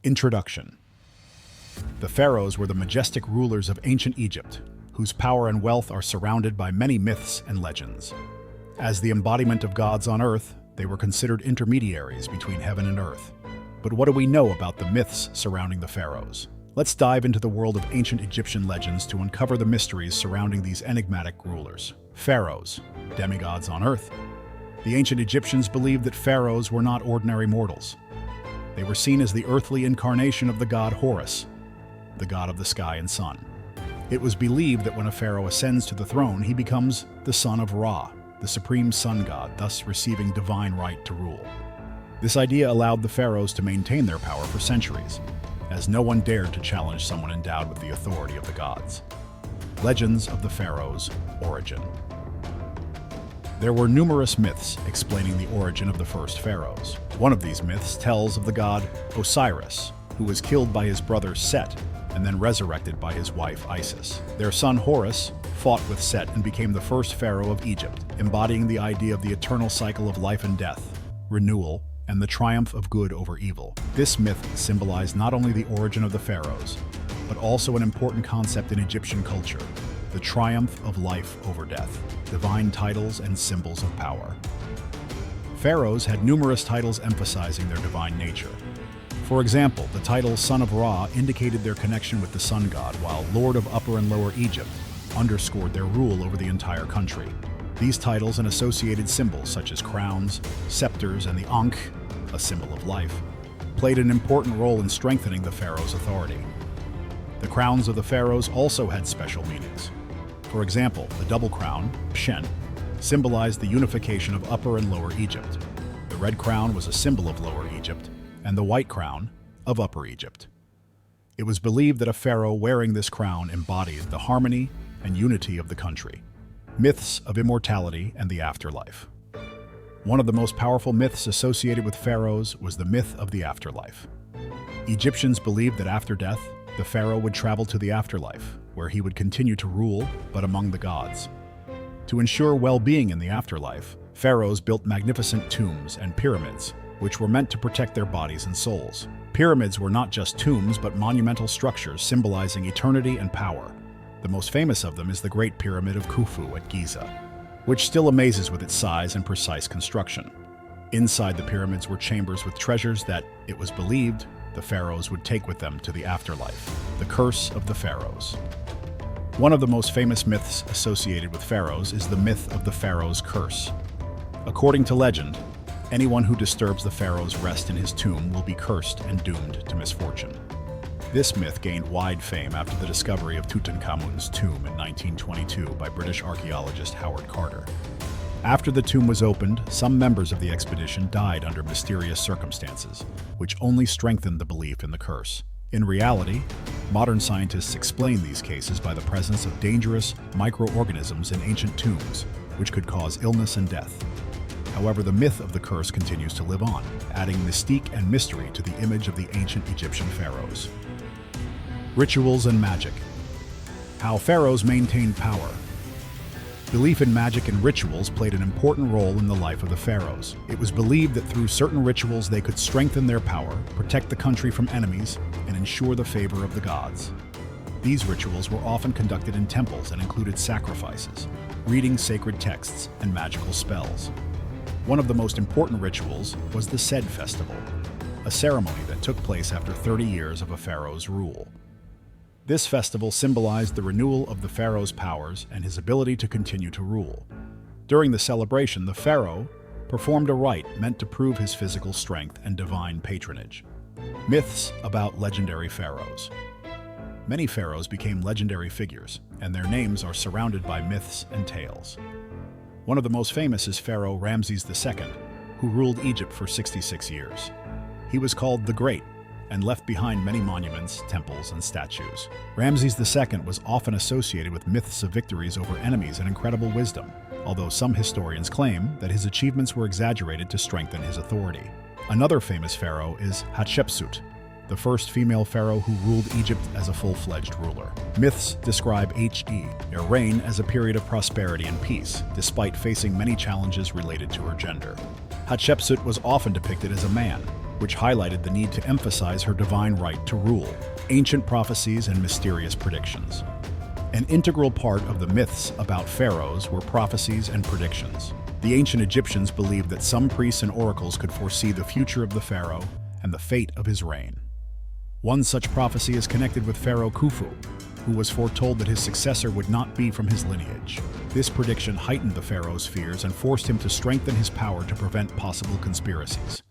Introduction. The pharaohs were the majestic rulers of ancient Egypt, whose power and wealth are surrounded by many myths and legends. As the embodiment of gods on earth, they were considered intermediaries between heaven and earth. But what do we know about the myths surrounding the pharaohs? Let's dive into the world of ancient Egyptian legends to uncover the mysteries surrounding these enigmatic rulers. Pharaohs, demigods on earth. The ancient Egyptians believed that pharaohs were not ordinary mortals. They were seen as the earthly incarnation of the god Horus, the god of the sky and sun. It was believed that when a pharaoh ascends to the throne, he becomes the son of Ra, the supreme sun god, thus receiving divine right to rule. This idea allowed the pharaohs to maintain their power for centuries, as no one dared to challenge someone endowed with the authority of the gods. Legends of the pharaohs' origin. There were numerous myths explaining the origin of the first pharaohs. One of these myths tells of the god Osiris, who was killed by his brother Set and then resurrected by his wife Isis. Their son Horus fought with Set and became the first pharaoh of Egypt, embodying the idea of the eternal cycle of life and death, renewal, and the triumph of good over evil. This myth symbolized not only the origin of the pharaohs, but also an important concept in Egyptian culture: the triumph of life over death, divine titles and symbols of power. Pharaohs had numerous titles emphasizing their divine nature. For example, the title Son of Ra indicated their connection with the sun god, while Lord of Upper and Lower Egypt underscored their rule over the entire country. These titles and associated symbols, such as crowns, scepters, and the Ankh, a symbol of life, played an important role in strengthening the pharaoh's authority. The crowns of the pharaohs also had special meanings. For example, the double crown, Pshen, symbolized the unification of Upper and Lower Egypt. The red crown was a symbol of Lower Egypt, and the white crown of Upper Egypt. It was believed that a pharaoh wearing this crown embodied the harmony and unity of the country. Myths of immortality and the afterlife. One of the most powerful myths associated with pharaohs was the myth of the afterlife. Egyptians believed that after death, the pharaoh would travel to the afterlife, where he would continue to rule, but among the gods. To ensure well-being in the afterlife, pharaohs built magnificent tombs and pyramids, which were meant to protect their bodies and souls. Pyramids were not just tombs, but monumental structures symbolizing eternity and power. The most famous of them is the Great Pyramid of Khufu at Giza, which still amazes with its size and precise construction. Inside the pyramids were chambers with treasures that, it was believed, the pharaohs would take with them to the afterlife. The curse of the pharaohs. One of the most famous myths associated with pharaohs is the myth of the pharaoh's curse. According to legend, anyone who disturbs the pharaoh's rest in his tomb will be cursed and doomed to misfortune. This myth gained wide fame after the discovery of Tutankhamun's tomb in 1922 by British archaeologist Howard Carter. After the tomb was opened, some members of the expedition died under mysterious circumstances, which only strengthened the belief in the curse. In reality, modern scientists explain these cases by the presence of dangerous microorganisms in ancient tombs, which could cause illness and death. However, the myth of the curse continues to live on, adding mystique and mystery to the image of the ancient Egyptian pharaohs. Rituals and magic. How pharaohs maintained power. Belief in magic and rituals played an important role in the life of the pharaohs. It was believed that through certain rituals they could strengthen their power, protect the country from enemies, and ensure the favor of the gods. These rituals were often conducted in temples and included sacrifices, reading sacred texts, and magical spells. One of the most important rituals was the Sed Festival, a ceremony that took place after 30 years of a pharaoh's rule. This festival symbolized the renewal of the pharaoh's powers and his ability to continue to rule. During the celebration, the pharaoh performed a rite meant to prove his physical strength and divine patronage. Myths about legendary pharaohs. Many pharaohs became legendary figures, and their names are surrounded by myths and tales. One of the most famous is Pharaoh Ramses II, who ruled Egypt for 66 years. He was called the Great, and left behind many monuments, temples, and statues. Ramses II was often associated with myths of victories over enemies and incredible wisdom, although some historians claim that his achievements were exaggerated to strengthen his authority. Another famous pharaoh is Hatshepsut, the first female pharaoh who ruled Egypt as a full-fledged ruler. Myths describe her reign as a period of prosperity and peace, despite facing many challenges related to her gender. Hatshepsut was often depicted as a man, which highlighted the need to emphasize her divine right to rule, ancient prophecies and mysterious predictions. An integral part of the myths about pharaohs were prophecies and predictions. The ancient Egyptians believed that some priests and oracles could foresee the future of the pharaoh and the fate of his reign. One such prophecy is connected with Pharaoh Khufu, who was foretold that his successor would not be from his lineage. This prediction heightened the pharaoh's fears and forced him to strengthen his power to prevent possible conspiracies.